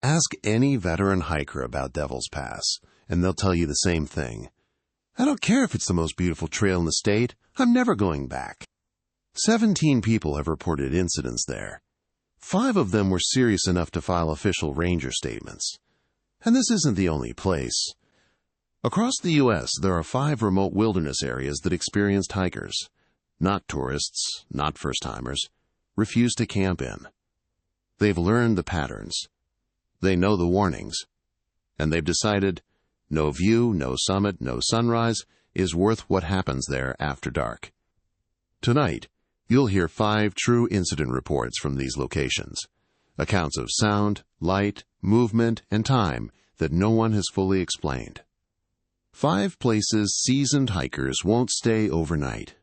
Ask any veteran hiker about Devil's Pass, and they'll tell you the same thing. I don't care if it's the most beautiful trail in the state, I'm never going back. 17 people have reported incidents there. 5 of them were serious enough to file official ranger statements. And this isn't the only place. Across the U.S., there are 5 remote wilderness areas that experienced hikers, not tourists, not first-timers, refuse to camp in. They've learned the patterns. They know the warnings. And they've decided no view, no summit, no sunrise is worth what happens there after dark. Tonight, you'll hear 5 true incident reports from these locations, accounts of sound, light, movement, and time that no one has fully explained. 5 places seasoned hikers won't stay overnight.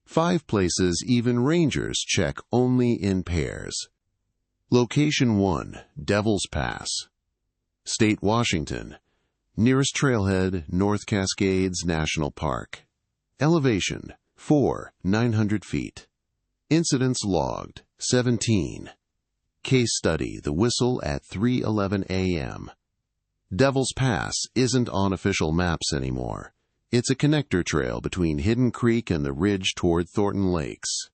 5 places even rangers check only in pairs. Location 1, Devil's Pass. State, Washington. Nearest trailhead, North Cascades National Park. Elevation, 900 feet. Incidents logged, 17. Case study, the whistle at 3:11 a.m. Devil's Pass isn't on official maps anymore. It's a connector trail between Hidden Creek and the ridge toward Thornton Lakes.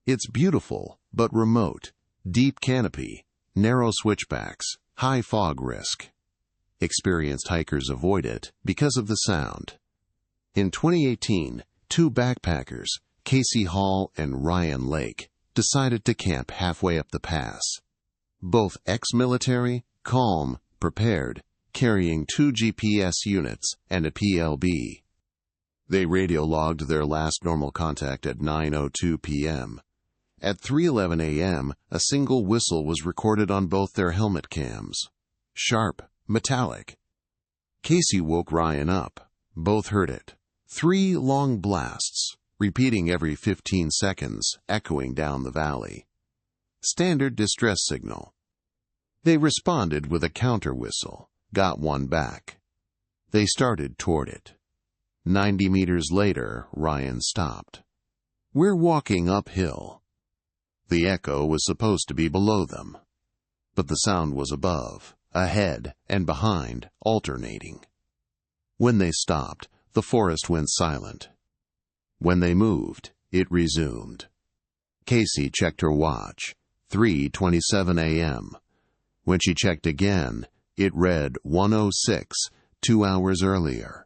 It's beautiful, but remote. Deep canopy, narrow switchbacks, high fog risk. Experienced hikers avoid it because of the sound. In 2018, 2 backpackers, Casey Hall and Ryan Lake, decided to camp halfway up the pass. Both ex-military, calm, prepared, carrying 2 GPS units and a PLB. They radio-logged their last normal contact at 9:02 p.m. At 3:11 a.m., a single whistle was recorded on both their helmet cams. Sharp, metallic. Casey woke Ryan up. Both heard it. 3 long blasts, repeating every 15 seconds, echoing down the valley. Standard distress signal. They responded with a counter whistle, got one back. They started toward it. 90 meters later, Ryan stopped. We're walking uphill. The echo was supposed to be below them, but the sound was above, ahead, and behind, alternating. When they stopped, the forest went silent. When they moved, it resumed. Casey checked her watch, 3:27 a.m. When she checked again, it read 1:06, 2 hours earlier.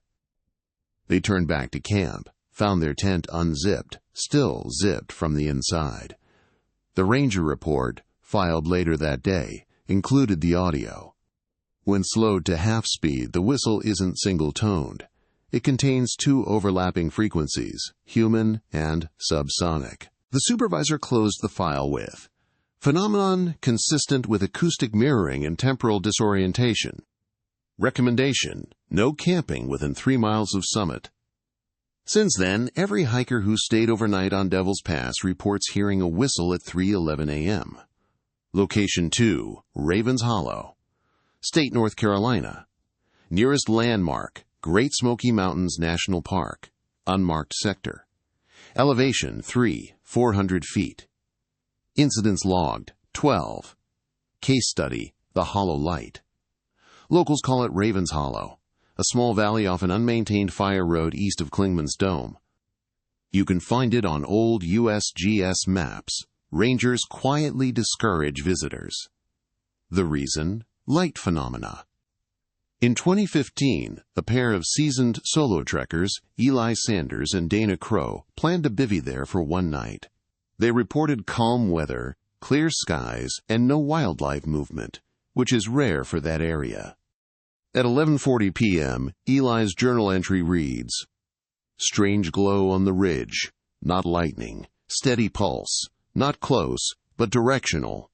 They turned back to camp, found their tent unzipped, still zipped from the inside. The ranger report, filed later that day, included the audio. When slowed to half speed, the whistle isn't single-toned. It contains 2 overlapping frequencies, human and subsonic. The supervisor closed the file with, phenomenon consistent with acoustic mirroring and temporal disorientation. Recommendation, no camping within 3 miles of summit. Since then, every hiker who stayed overnight on Devil's Pass reports hearing a whistle at 3:11 a.m. Location 2, Ravens Hollow. State, North Carolina. Nearest landmark, Great Smoky Mountains National Park, unmarked sector. Elevation 400 feet. Incidents logged, 12. Case study, the Hollow Light. Locals call it Ravens Hollow, a small valley off an unmaintained fire road east of Klingman's Dome. You can find it on old USGS maps. Rangers quietly discourage visitors. The reason? Light phenomena. In 2015, a pair of seasoned solo trekkers, Eli Sanders and Dana Crow, planned to bivvy there for one night. They reported calm weather, clear skies, and no wildlife movement, which is rare for that area. At 11:40 p.m., Eli's journal entry reads, "Strange glow on the ridge, not lightning, steady pulse, not close, but directional."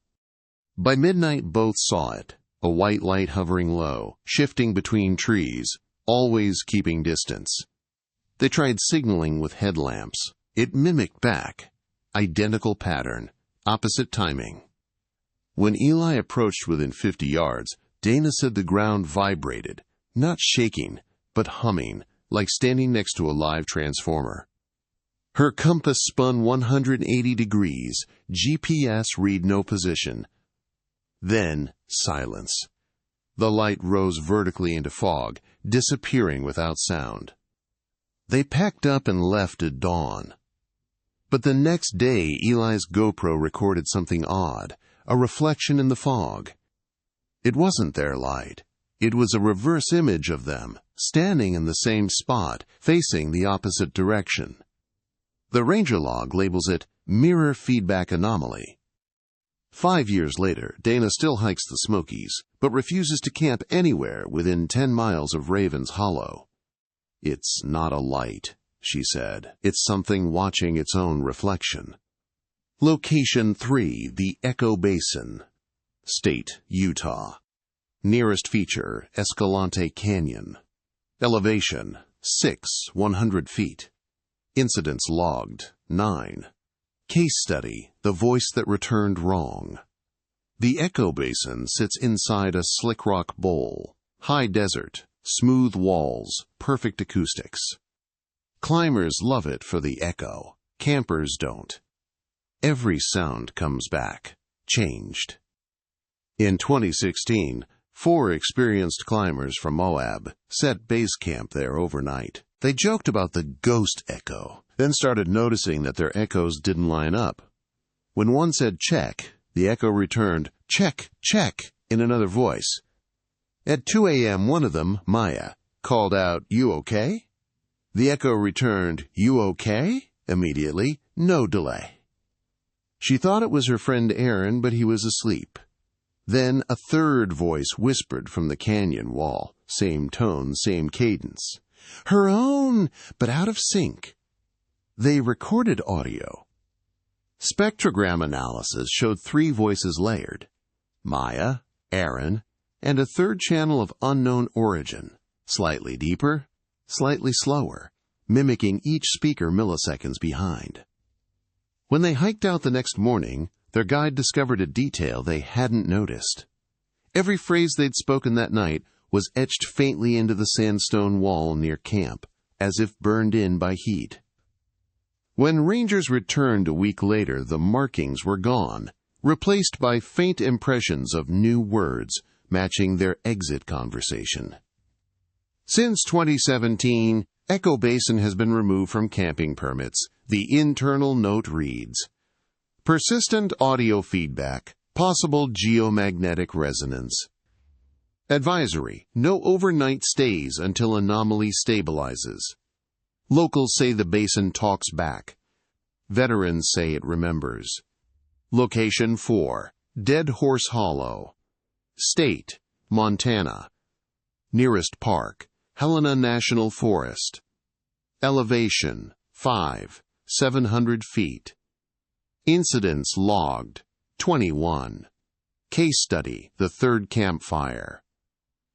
By midnight, both saw it, a white light hovering low, shifting between trees, always keeping distance. They tried signaling with headlamps. It mimicked back. Identical pattern, opposite timing. When Eli approached within 50 yards, Dana said the ground vibrated, not shaking, but humming, like standing next to a live transformer. Her compass spun 180 degrees, GPS read no position. Then, Silence. The light rose vertically into fog, disappearing without sound. They packed up and left at dawn. But the next day, Eli's GoPro recorded something odd, a reflection in the fog. It wasn't their light. It was a reverse image of them, standing in the same spot, facing the opposite direction. The ranger log labels it mirror feedback anomaly. 5 years later, Dana still hikes the Smokies, but refuses to camp anywhere within 10 miles of Raven's Hollow. "It's not a light," she said. "It's something watching its own reflection." Location 3, the Echo Basin. State, Utah. Nearest feature, Escalante Canyon. Elevation, 100 feet. Incidents logged, 9. Case study, the voice that returned wrong. The Echo Basin sits inside a slick rock bowl. High desert, smooth walls, perfect acoustics. Climbers love it for the echo. Campers don't. Every sound comes back, changed. In 2016, 4 experienced climbers from Moab set base camp there overnight. They joked about the ghost echo, then started noticing that their echoes didn't line up. When one said check, the echo returned, "Check, check," in another voice. At 2 a.m., one of them, Maya, called out, "You okay?" The echo returned, "You okay?" immediately, no delay. She thought it was her friend Aaron, but he was asleep. Then a third voice whispered from the canyon wall, same tone, same cadence. "Her own, but out of sync." They recorded audio. Spectrogram analysis showed 3 voices layered: Maya, Aaron, and a third channel of unknown origin, slightly deeper, slightly slower, mimicking each speaker milliseconds behind. When they hiked out the next morning, their guide discovered a detail they hadn't noticed. Every phrase they'd spoken that night was etched faintly into the sandstone wall near camp, as if burned in by heat. When rangers returned a week later, the markings were gone, replaced by faint impressions of new words matching their exit conversation. Since 2017, Echo Basin has been removed from camping permits. The internal note reads, "Persistent audio feedback, possible geomagnetic resonance. Advisory, no overnight stays until anomaly stabilizes. Locals say the basin talks back. Veterans say it remembers." Location 4, Dead Horse Hollow. State, Montana. Nearest park, Helena National Forest. Elevation, 700 feet. Incidents logged, 21. Case study, the third campfire.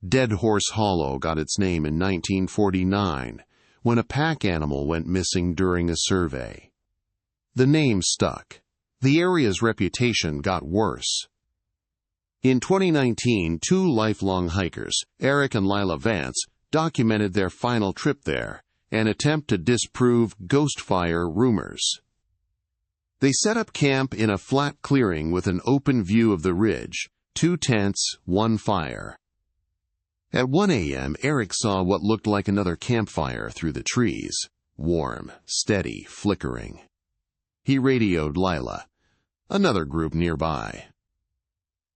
Dead Horse Hollow got its name in 1949, when a pack animal went missing during a survey. The name stuck. The area's reputation got worse. In 2019, 2 lifelong hikers, Eric and Lila Vance, documented their final trip there, an attempt to disprove ghost fire rumors. They set up camp in a flat clearing with an open view of the ridge, 2 tents, 1 fire. At 1 a.m., Eric saw what looked like another campfire through the trees, warm, steady, flickering. He radioed Lila, another group nearby.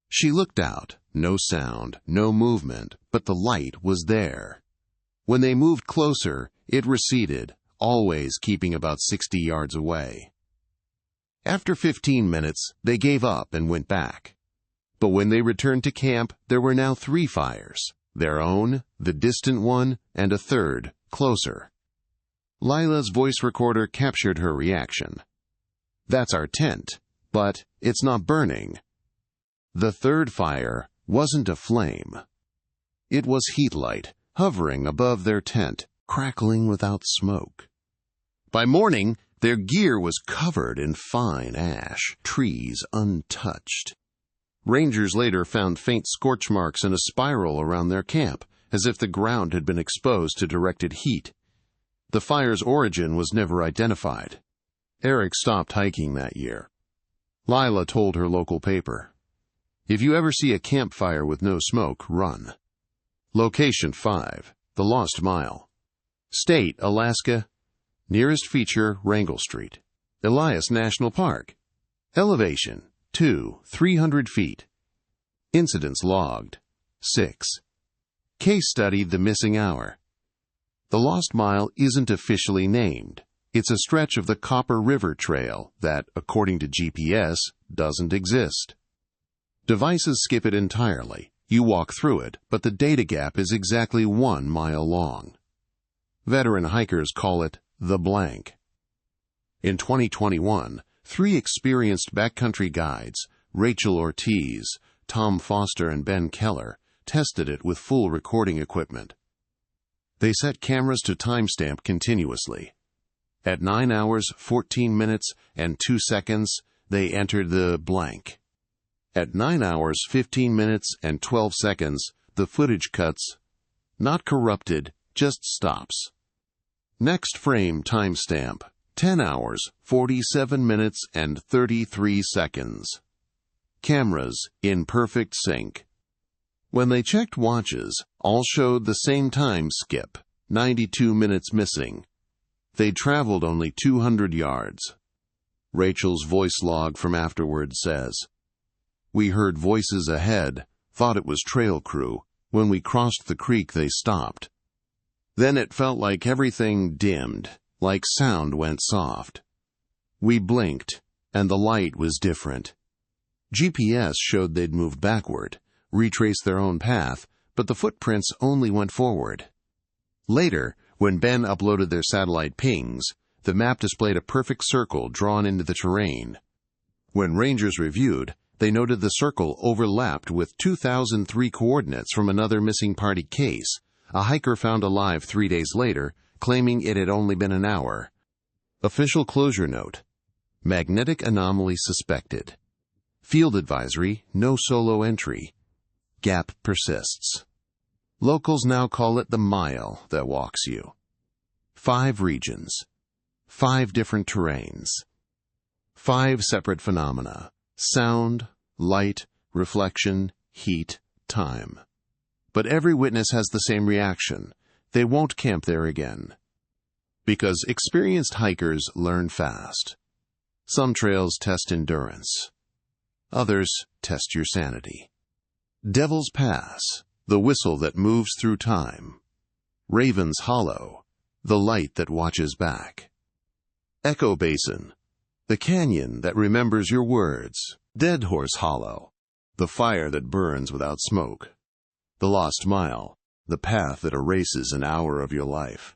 She looked out, no sound, no movement, but the light was there. When they moved closer, it receded, always keeping about 60 yards away. After 15 minutes, they gave up and went back. But when they returned to camp, there were now 3 fires, their own, the distant one, and a third, closer. Lila's voice recorder captured her reaction. "That's our tent, but it's not burning." The third fire wasn't a flame. It was heat light, hovering above their tent, crackling without smoke. By morning, their gear was covered in fine ash, trees untouched. Rangers later found faint scorch marks in a spiral around their camp, as if the ground had been exposed to directed heat. The fire's origin was never identified. Eric stopped hiking that year. Lila told her local paper, If you ever see a campfire with no smoke, run. Location 5. The Lost Mile. State, Alaska. Nearest feature, Wrangell Street. Elias National Park. Elevation, 300 feet. Incidents logged, 6. Case study, The Missing Hour. The Lost Mile isn't officially named. It's a stretch of the Copper River Trail that, according to GPS, doesn't exist. Devices skip it entirely. You walk through it, but the data gap is exactly 1 mile long. Veteran hikers call it the blank. In 2021, 3 experienced backcountry guides, Rachel Ortiz, Tom Foster, and Ben Keller, tested it with full recording equipment. They set cameras to timestamp continuously. At 9 hours, 14 minutes, and 2 seconds, they entered the blank. At 9 hours, 15 minutes, and 12 seconds, the footage cuts. Not corrupted, just stops. Next frame timestamp, 10 hours, 47 minutes, and 33 seconds. Cameras in perfect sync. When they checked watches, all showed the same time skip, 92 minutes missing. They traveled only 200 yards. Rachel's voice log from afterward says, "We heard voices ahead, thought it was trail crew. When we crossed the creek, they stopped. Then it felt like everything dimmed, like sound went soft. We blinked, and the light was different. GPS showed they'd moved backward, retraced their own path, but the footprints only went forward." Later, when Ben uploaded their satellite pings, the map displayed a perfect circle drawn into the terrain. When rangers reviewed, they noted the circle overlapped with 2003 coordinates from another missing party case, a hiker found alive 3 days later, claiming it had only been an hour. Official closure note: magnetic anomaly suspected. Field advisory: no solo entry. Gap persists. Locals now call it the mile that walks you. 5 regions. 5 different terrains. 5 separate phenomena: sound, light, reflection, heat, time. But every witness has the same reaction. They won't camp there again. Because experienced hikers learn fast. Some trails test endurance. Others test your sanity. Devil's Pass, the whistle that moves through time. Raven's Hollow, the light that watches back. Echo Basin, the canyon that remembers your words. Dead Horse Hollow, the fire that burns without smoke. The Lost Mile, the path that erases an hour of your life.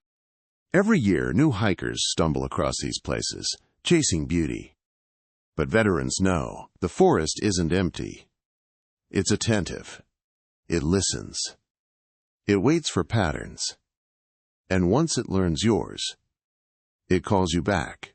Every year, new hikers stumble across these places, chasing beauty. But veterans know the forest isn't empty. It's attentive. It listens. It waits for patterns. And once it learns yours, it calls you back.